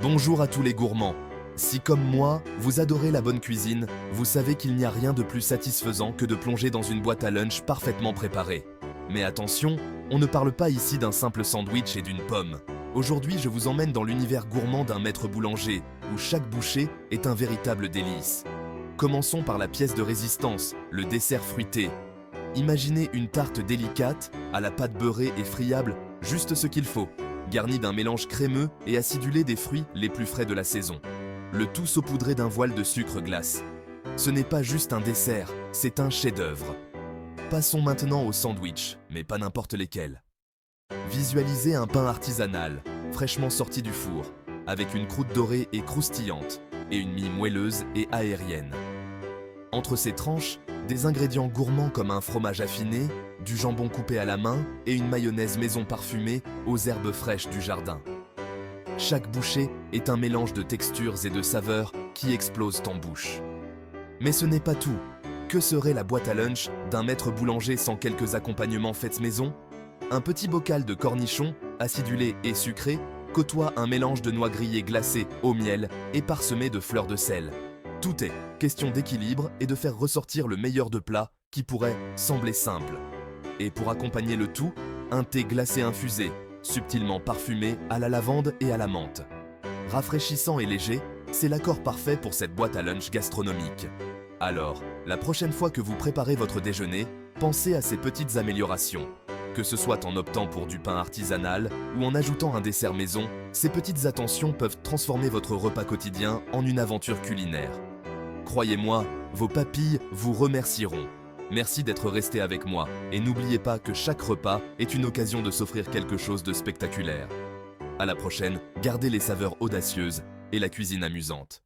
Bonjour à tous les gourmands. Si comme moi, vous adorez la bonne cuisine, vous savez qu'il n'y a rien de plus satisfaisant que de plonger dans une boîte à lunch parfaitement préparée. Mais attention, on ne parle pas ici d'un simple sandwich et d'une pomme. Aujourd'hui, je vous emmène dans l'univers gourmand d'un maître boulanger, où chaque bouchée est un véritable délice. Commençons par la pièce de résistance, le dessert fruité. Imaginez une tarte délicate, à la pâte beurrée et friable, juste ce qu'il faut, garnie d'un mélange crémeux et acidulé des fruits les plus frais de la saison. Le tout saupoudré d'un voile de sucre glace. Ce n'est pas juste un dessert, c'est un chef-d'œuvre. Passons maintenant au sandwich, mais pas n'importe lesquels. Visualisez un pain artisanal, fraîchement sorti du four, avec une croûte dorée et croustillante, et une mie moelleuse et aérienne. Entre ces tranches, des ingrédients gourmands comme un fromage affiné, du jambon coupé à la main et une mayonnaise maison parfumée aux herbes fraîches du jardin. Chaque bouchée est un mélange de textures et de saveurs qui explosent en bouche. Mais ce n'est pas tout. Que serait la boîte à lunch d'un maître boulanger sans quelques accompagnements faits maison? Un petit bocal de cornichons, acidulés et sucrés, côtoie un mélange de noix grillées glacées au miel et parsemé de fleurs de sel. Tout est question d'équilibre et de faire ressortir le meilleur de plats qui pourrait sembler simple. Et pour accompagner le tout, un thé glacé infusé, subtilement parfumé à la lavande et à la menthe. Rafraîchissant et léger, c'est l'accord parfait pour cette boîte à lunch gastronomique. Alors, la prochaine fois que vous préparez votre déjeuner, pensez à ces petites améliorations. Que ce soit en optant pour du pain artisanal ou en ajoutant un dessert maison, ces petites attentions peuvent transformer votre repas quotidien en une aventure culinaire. Croyez-moi, vos papilles vous remercieront. Merci d'être resté avec moi et n'oubliez pas que chaque repas est une occasion de s'offrir quelque chose de spectaculaire. À la prochaine, gardez les saveurs audacieuses et la cuisine amusante.